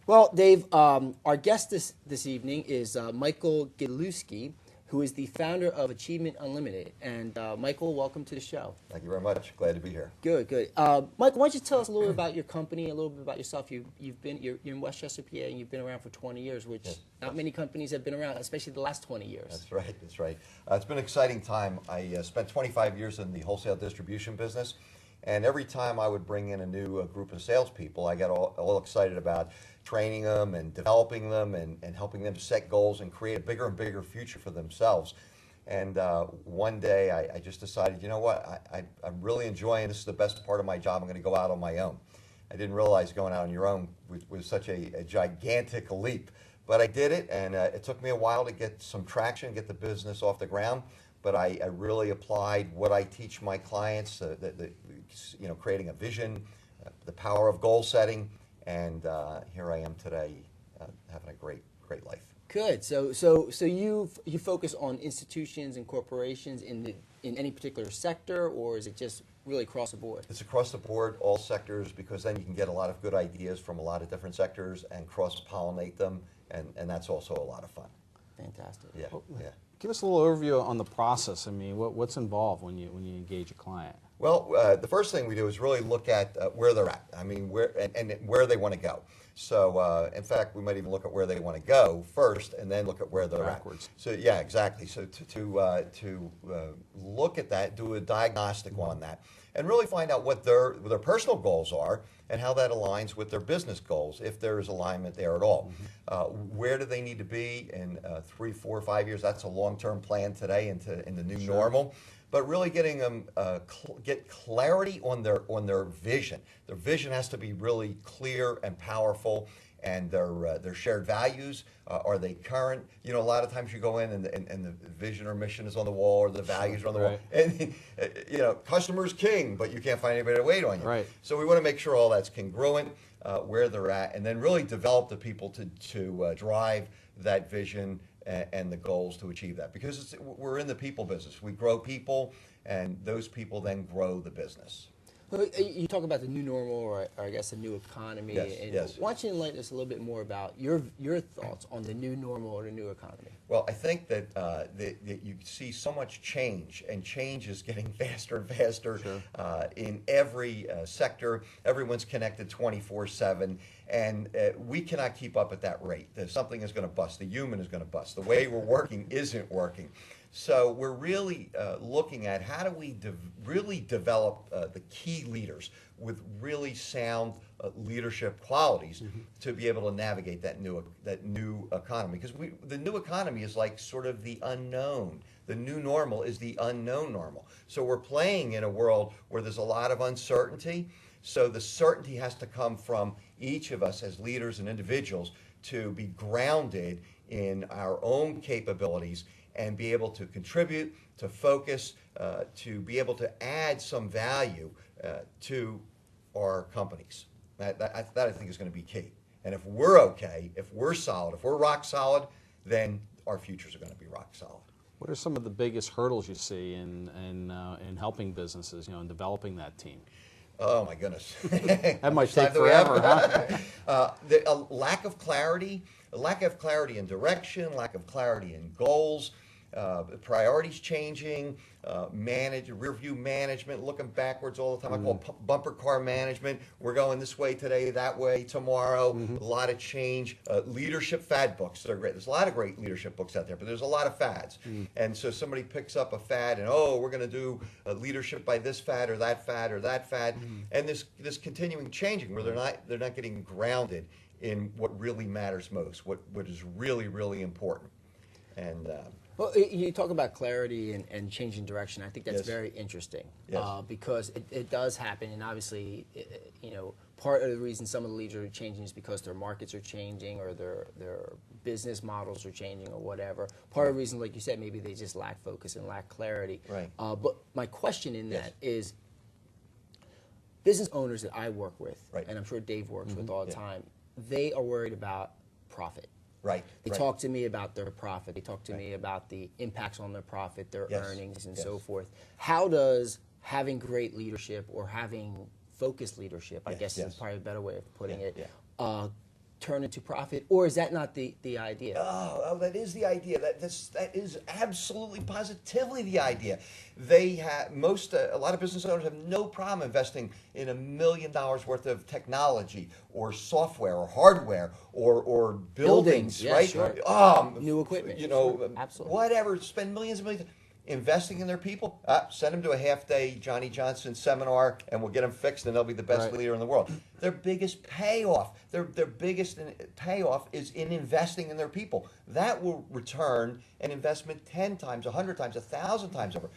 Well, Dave, our guest this evening is Michael Gidlewski, who is the founder of Achievement Unlimited. And Michael, welcome to the show. Thank you very much. Glad to be here. Good, good. Michael, why don't you tell us a little bit about your company, a little bit about yourself? You're in Westchester, PA, and you've been around for 20 years, which not many companies have been around, especially the last 20 years. That's right. That's right. It's been an exciting time. I spent 25 years in the wholesale distribution business, and every time I would bring in a new group of salespeople, I got all excited about training them and developing them and helping them set goals and create a bigger and bigger future for themselves. And one day I just decided, you know what, I'm really enjoying this. Is the best part of my job. I'm going to go out on my own. I didn't realize going out on your own was such a gigantic leap. But I did it, and it took me a while to get some traction, get the business off the ground. But I really applied what I teach my clients, creating a vision, the power of goal setting, and here I am today, having a great life. Good. So you focus on institutions and corporations in any particular sector, or is it just really across the board? It's across the board, all sectors, because then you can get a lot of good ideas from a lot of different sectors and cross-pollinate them, and that's also a lot of fun. Fantastic. Yeah, yeah. Give us a little overview on the process. I mean, what's involved when you engage a client? Well, the first thing we do is really look at where they're at. I mean, where they want to go. So, in fact, we might even look at where they want to go first, and then look at where they're backwards. At. So, yeah, exactly. So, to look at that, do a diagnostic on that, and really find out what their personal goals are and how that aligns with their business goals, if there is alignment there at all. Where do they need to be in 3, 4, 5 years? That's a long-term plan today in the new normal. But really getting them get clarity on their vision. Their vision has to be really clear and powerful, and their shared values. Are they current? You know, a lot of times you go in and the vision or mission is on the wall, or the values are on the wall. And customer's king, but you can't find anybody to wait on you. Right. So we want to make sure all that's congruent, where they're at, and then really develop the people to drive that vision and the goals to achieve that, because we're in the people business. We grow people, and those people then grow the business. Well, you talk about the new normal, or I guess the new economy. Yes, and yes. Why don't you enlighten us a little bit more about your thoughts on the new normal or the new economy? Well, I think that you see so much change, and change is getting faster and faster. Sure. In every sector. Everyone's connected 24/7, and we cannot keep up at that rate. Something is going to bust. The human is going to bust. The way we're working isn't working. So we're really looking at how do we really develop the key leaders with really sound leadership qualities to be able to navigate that new economy. Because the new economy is like sort of the unknown. The new normal is the unknown normal. So we're playing in a world where there's a lot of uncertainty. So the certainty has to come from each of us as leaders and individuals to be grounded in our own capabilities and be able to contribute, to focus, to be able to add some value to our companies. That I think is going to be key. And if we're okay, if we're solid, if we're rock solid, then our futures are going to be rock solid. What are some of the biggest hurdles you see in helping businesses, in developing that team? Oh my goodness. That might take forever, huh? A lack of clarity in direction, lack of clarity in goals, priorities changing, rear view management, looking backwards all the time. I call it bumper car management. We're going this way today, that way tomorrow. A lot of change. Leadership fad books that are great. There's a lot of great leadership books out there, but there's a lot of fads. And so somebody picks up a fad and, we're going to do leadership by this fad or that fad or that fad. And this continuing changing where they're not getting grounded in what really matters most, what is really, really important. And well, you talk about clarity and changing direction. I think that's very interesting because it does happen, and obviously, part of the reason some of the leaders are changing is because their markets are changing or their business models are changing or whatever. Part of the reason, like you said, maybe they just lack focus and lack clarity. Right. But my question in that is, business owners that I work with, and I'm sure Dave works with all the time, they are worried about profit. Right. They talk to me about their profit. They talk to me about the impacts on their profit, their earnings, and so forth. How does having great leadership or having focused leadership, I guess is probably a better way of putting it, turn into profit, or is that not the idea? Oh, that is the idea. That is absolutely positively the idea. A lot of business owners have no problem investing in $1 million worth of technology or software or hardware or buildings, yeah, right? sure. New equipment, absolutely. Whatever. Spend millions and millions. Investing in their people, send them to a half-day Johnny Johnson seminar, and we'll get them fixed, and they'll be the best leader in the world. Their biggest payoff, their biggest payoff is in investing in their people. That will return an investment 10 times, 100 times, 1,000 times over.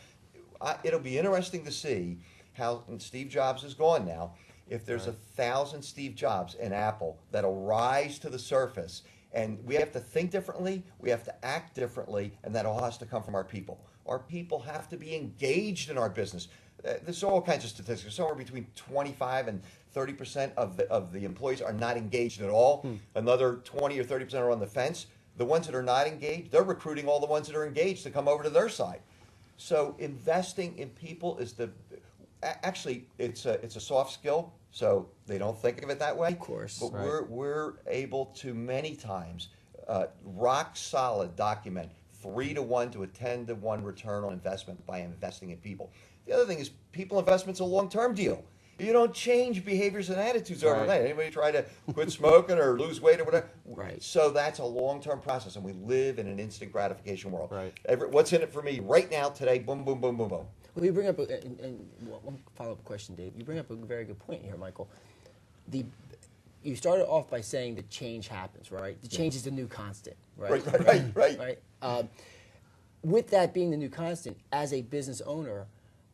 It'll be interesting to see how, and Steve Jobs is gone now, if there's 1,000 Steve Jobs in Apple that'll rise to the surface. And we have to think differently, we have to act differently, and that all has to come from our people. Our people have to be engaged in our business. There's all kinds of statistics. Somewhere between 25 and 30% of the employees are not engaged at all. Another 20 or 30% are on the fence. The ones that are not engaged, they're recruiting all the ones that are engaged to come over to their side. So investing in people is actually it's a soft skill. So they don't think of it that way. Of course. But we're able to many times rock solid document 3-to-1 to a 10-to-1 return on investment by investing in people. The other thing is people investment's a long-term deal. You don't change behaviors and attitudes overnight. Anybody try to quit smoking or lose weight or whatever? Right. So that's a long-term process, and we live in an instant gratification world. Right. What's in it for me right now, today? Boom, boom, boom, boom, boom. Well, you bring up one follow-up question, Dave. You bring up a very good point here, Michael. You started off by saying that change happens, right? The change is the new constant, right? Right. With that being the new constant, as a business owner,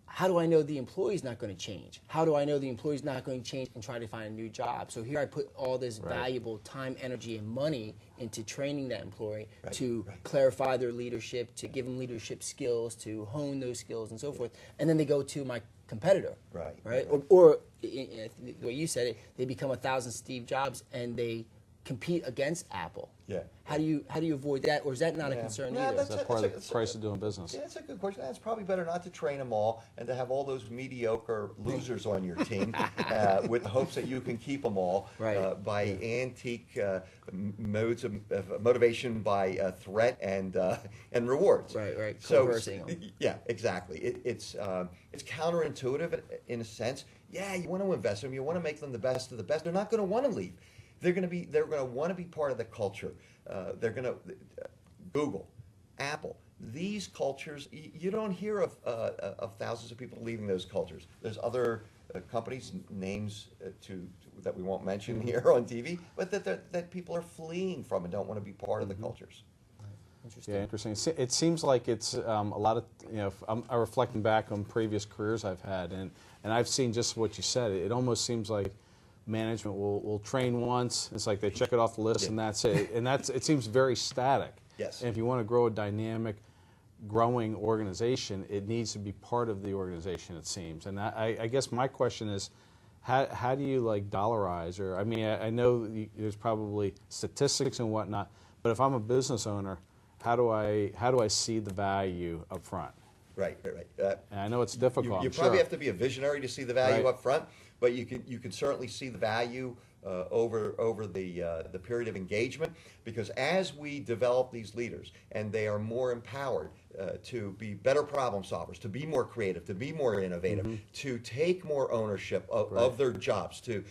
how do I know the employee's not going to change? How do I know the employee's not going to change and try to find a new job? So here I put all this valuable time, energy, and money into training that employee to clarify their leadership, to give them leadership skills, to hone those skills, and so forth. And then they go to my competitor, right? Or the way you said it, they become 1,000 Steve Jobs and they compete against Apple. Yeah. How do you avoid that, or is that not a concern either? Is that part of the price of doing business? Yeah, that's a good question. It's probably better not to train them all and to have all those mediocre losers on your team with the hopes that you can keep them all by antique modes of motivation by threat and rewards. Right. So, Coercing them. yeah, exactly. It's counterintuitive in a sense. Yeah, you want to invest in them. You want to make them the best of the best. They're not going to want to leave. They're going to want to be part of the culture. They're going to Google, Apple. These cultures, you don't hear of thousands of people leaving those cultures. There's other companies, names that we won't mention here on TV, but that people are fleeing from and don't want to be part of the cultures. Interesting. Yeah, interesting. It seems like it's a lot of, I'm reflecting back on previous careers I've had, and I've seen just what you said. It almost seems like management will train once. It's like they check it off the list and that's it. And it seems very static. Yes. And if you want to grow a dynamic, growing organization, it needs to be part of the organization, it seems. And I guess my question is, how do you dollarize? Or I know there's probably statistics and whatnot, but if I'm a business owner, how do I see the value up front? Right. And I know it's difficult. You probably have to be a visionary to see the value up front, but you can certainly see the value over the period of engagement, because as we develop these leaders and they are more empowered to be better problem solvers, to be more creative, to be more innovative, to take more ownership of their jobs, to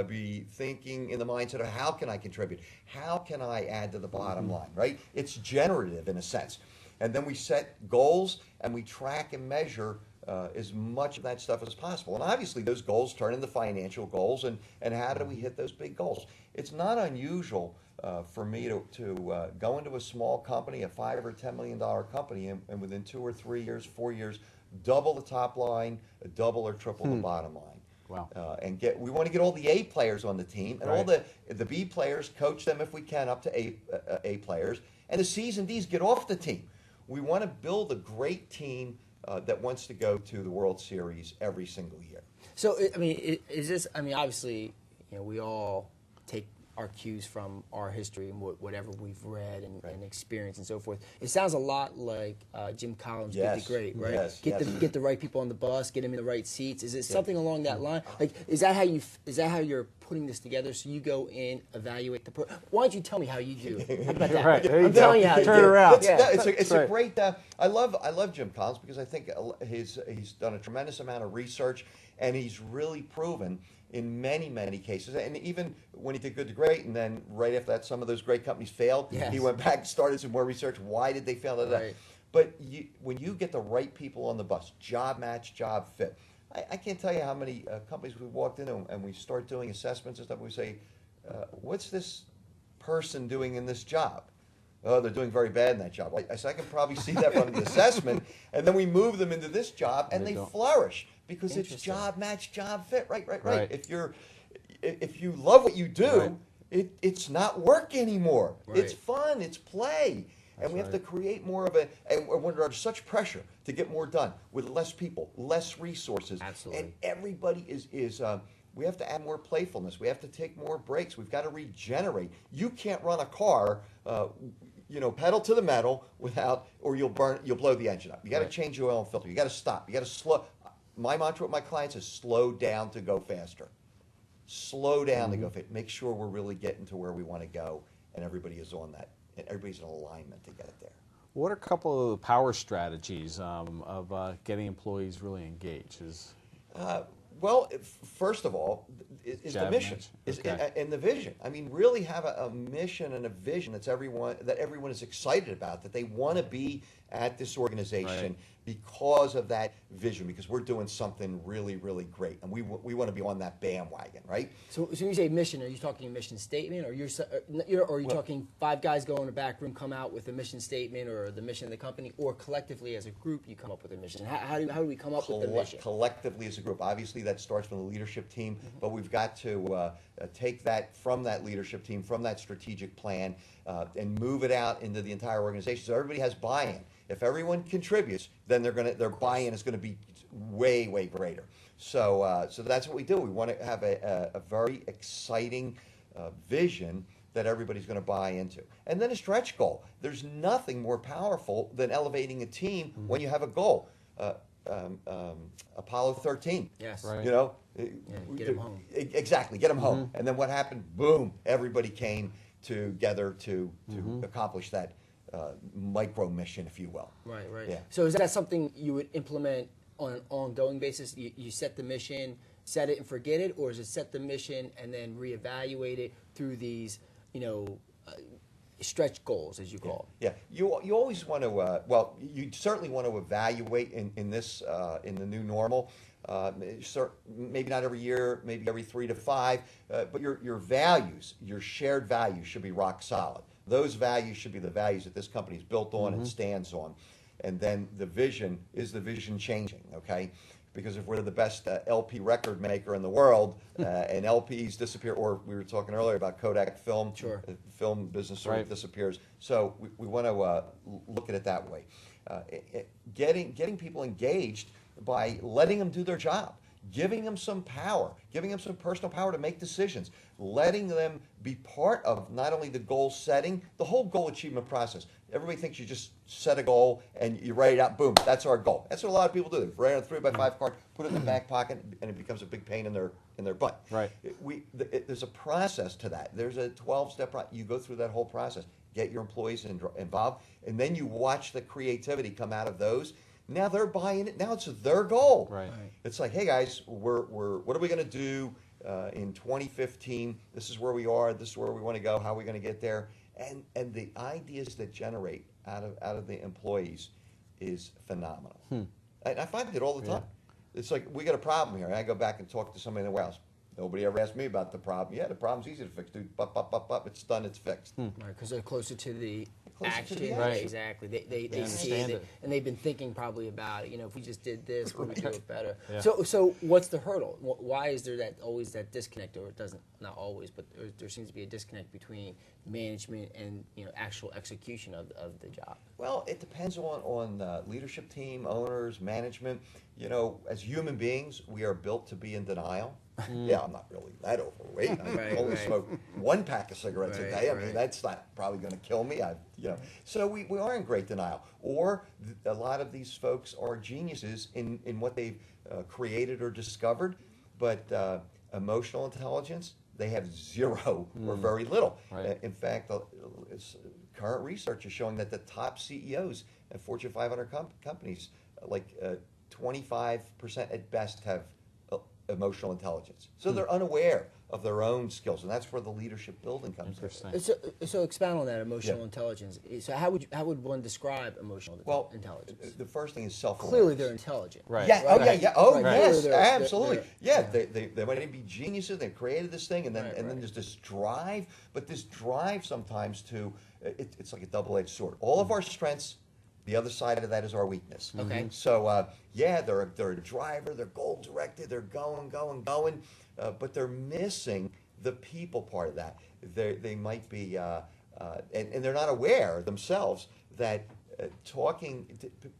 be thinking in the mindset of how can I contribute, how can I add to the bottom line, right? It's generative in a sense. And then we set goals and we track and measure as much of that stuff as possible. And obviously those goals turn into financial goals, and how do we hit those big goals? It's not unusual for me to go into a small company, a $5 or $10 million company, and within 2 or 3 years, 4 years, double the top line, double or triple the bottom line. Wow. We want to get all the A players on the team, and all the B players, coach them if we can up to A players, and the C's and D's get off the team. We want to build a great team that wants to go to the World Series every single year. So, is this? Obviously, we all take our cues from our history and whatever we've read and experienced and so forth. It sounds a lot like Jim Collins' Good to Great, right? Yes, Get the right people on the bus, get them in the right seats. Is it something along that line? Like, is that how you're putting this together? So you go in, evaluate the why don't you tell me how you do? How about that? Right, I'm telling you how to turn do. around. Yeah. It's a great. I love Jim Collins because I think he's done a tremendous amount of research, and he's really proven in many cases. And even when he did Good to Great, and then right after that, some of those great companies failed. Yes. He went back and started some more research. Why did they fail? Right. But when you get the right people on the bus, job match, job fit. I can't tell you how many companies we walked into and we start doing assessments and stuff. We say, what's this person doing in this job? Oh, they're doing very bad in that job. I said, I can probably see that from the assessment. And then we move them into this job and they flourish because it's job match, job fit. Right. If you love what you do, it's not work anymore. Right. It's fun. It's play. And we have to create more of and we're under such pressure to get more done with less people, less resources. Absolutely. And everybody is we have to add more playfulness. We have to take more breaks. We've got to regenerate. You can't run a car, pedal to the metal or you'll blow the engine up. You got to change your oil and filter. You got to stop. You got to slow. My mantra with my clients is slow down to go faster. Slow down to go faster. Make sure we're really getting to where we want to go, and everybody is on that. And everybody's in alignment to get it there. What are a couple of the power strategies of getting employees really engaged? Well, first of all, is the mission, and the vision. I mean, really have a mission and a vision that everyone is excited about, that they want to be at this organization because of that vision, because we're doing something really, really great, and we want to be on that bandwagon, right? So when you say mission, are you talking a mission statement, or are you talking 5 guys go in the back room, come out with a mission statement or the mission of the company, or collectively as a group you come up with a mission? How do we come up with the mission? Collectively as a group. Obviously, that starts from the leadership team, but we've got to take that from that leadership team, from that strategic plan, and move it out into the entire organization so everybody has buy-in. If everyone contributes, then their buy-in is going to be way greater. So that's what we do. We want to have a very exciting vision that everybody's going to buy into. And then a stretch goal. There's nothing more powerful than elevating a team when you have a goal. Apollo 13. Yes. Right. Get them home. Exactly. Get them home. And then what happened? Boom! Everybody came together to accomplish that micro mission, if you will. Right. Yeah. So is that something you would implement on an ongoing basis? You set the mission, set it and forget it, or is it set the mission and then reevaluate it through these, stretch goals, as you call them? Yeah. You always want to. You certainly want to evaluate in this in the new normal. Maybe not every year, maybe every 3 to 5, but your values, your shared values should be rock solid. Those values should be the values that this company is built on and stands on. And then the vision, is the vision changing, okay? Because if we're the best LP record maker in the world and LPs disappear, or we were talking earlier about Kodak film, film business sort of disappears. So we want to look at it that way. Getting people engaged by letting them do their job, giving them some power, giving them some personal power to make decisions, letting them be part of not only the goal setting, the whole goal achievement process. Everybody thinks you just set a goal and you write it out, boom, that's our goal. That's what a lot of people do. They write on a 3x5 card, put it in the back pocket, and it becomes a big pain in their butt. Right. There's a process to that. There's a 12-step process. You go through that whole process, get your employees involved, and then you watch the creativity come out of those. Now they're buying it. Now it's their goal. Right. It's like, hey guys, what are we going to do in 2015? This is where we are. This is where we want to go. How are we going to get there? And the ideas that generate out of the employees is phenomenal. And I find it all the time. It's like, we got a problem here. And I go back and talk to somebody in the warehouse. Nobody ever asked me about the problem. Yeah, the problem's easy to fix, dude. It's done, it's fixed. Right, because they're closer to the action. To the Right, action. exactly. They see it, and they've been thinking probably about it. If we just did this, we would do it better. Yeah. So what's the hurdle? Why is there always that disconnect, or it doesn't? Not always, but there seems to be a disconnect between management and actual execution of the job. Well, it depends on leadership team, owners, management. As human beings, we are built to be in denial. Yeah, I'm not really that overweight. I only smoke 1 pack of cigarettes a day. I mean, that's not probably going to kill me. So we are in great denial. Or a lot of these folks are geniuses in what they've created or discovered, but emotional intelligence, they have zero or very little. Right. In fact, current research is showing that the top CEOs at Fortune 500 companies, like 25% at best, have emotional intelligence. So they're unaware of their own skills, and that's where the leadership building comes in. Interesting. So expound on that emotional intelligence. So how would one describe emotional intelligence? The first thing is self-awareness. Clearly, they're intelligent. Right. Yeah. Oh, Right. yeah. Oh, Right. yes. They're- Absolutely. they're- They might be geniuses. They created this thing, and then then there's this drive. But this drive sometimes it's like a double-edged sword. All of our strengths. The other side of that is our weakness. Okay. So they're a driver. They're goal-directed. They're going, but they're missing the people part of that. They might be, and they're not aware themselves that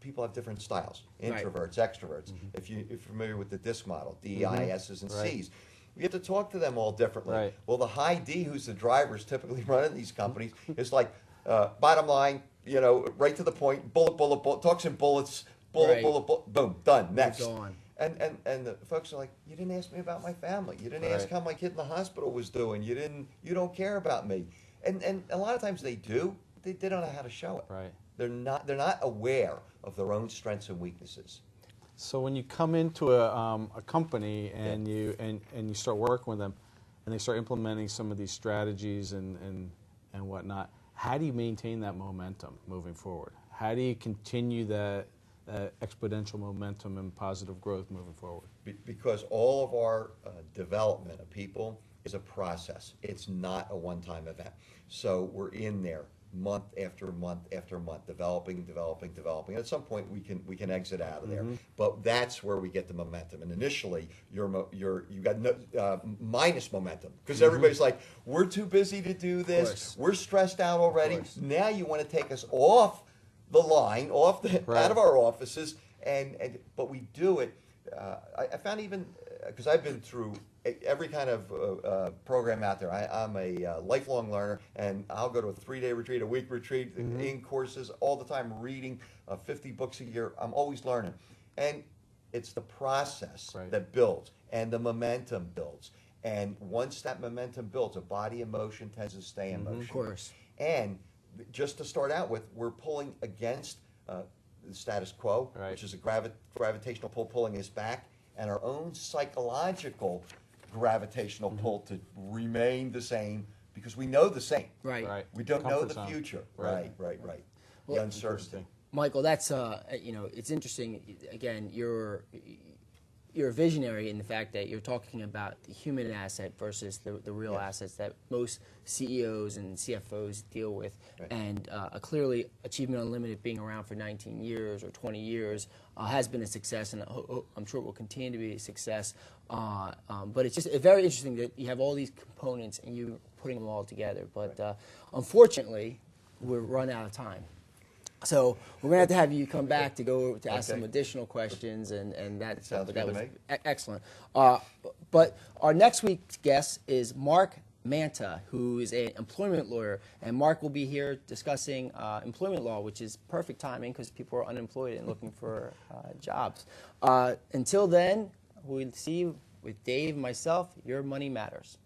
people have different styles. Introverts, extroverts. If you're familiar with the DISC model, DEISs and Cs. We have to talk to them all differently. Right. Well, the high D, who's the driver, is typically running these companies, is like, bottom line, right to the point, bullet, talks in bullets, bullet, boom, done, next. Go on. And the folks are like, you didn't ask me about my family. You didn't ask how my kid in the hospital was doing. You don't care about me. And a lot of times they do. They don't know how to show it. Right. They're not aware of their own strengths and weaknesses. So when you come into a company and you start working with them, and they start implementing some of these strategies and whatnot, how do you maintain that momentum moving forward? How do you continue that exponential momentum and positive growth moving forward? Because all of our development of people is a process. It's not a one-time event. So we're in there month after month after month, developing. And at some point, we can exit out of there. But that's where we get the momentum. And initially, you got minus momentum because everybody's like, we're too busy to do this. We're stressed out already. Now you want to take us off the line, out of our offices, but we do it. I found even because I've been through every kind of program out there. I'm a lifelong learner, and I'll go to a 3-day retreat, a week retreat, in courses all the time, reading 50 books a year. I'm always learning. And it's the process that builds, and the momentum builds. And once that momentum builds, a body in motion tends to stay in motion. Of course. And just to start out with, we're pulling against the status quo, which is a gravitational pull pulling us back, and our own psychological gravitational pull to remain the same because we know the same. Right. We don't know the zone. future. Right. The uncertainty. Michael, that's it's interesting. Again, you're a visionary in the fact that you're talking about the human asset versus the real assets that most CEOs and CFOs deal with. And clearly, Achievement Unlimited being around for 19 years or 20 years has been a success, and I'm sure it will continue to be a success. But it's just very interesting that you have all these components and you're putting them all together. But unfortunately, we're run out of time. So we're going to have you come back to ask some additional questions, and that sounds good to me. Excellent. But our next week's guest is Mark Manta, who is an employment lawyer, and Mark will be here discussing employment law, which is perfect timing because people are unemployed and looking for jobs. Until then, we'll see you with Dave and myself. Your money matters.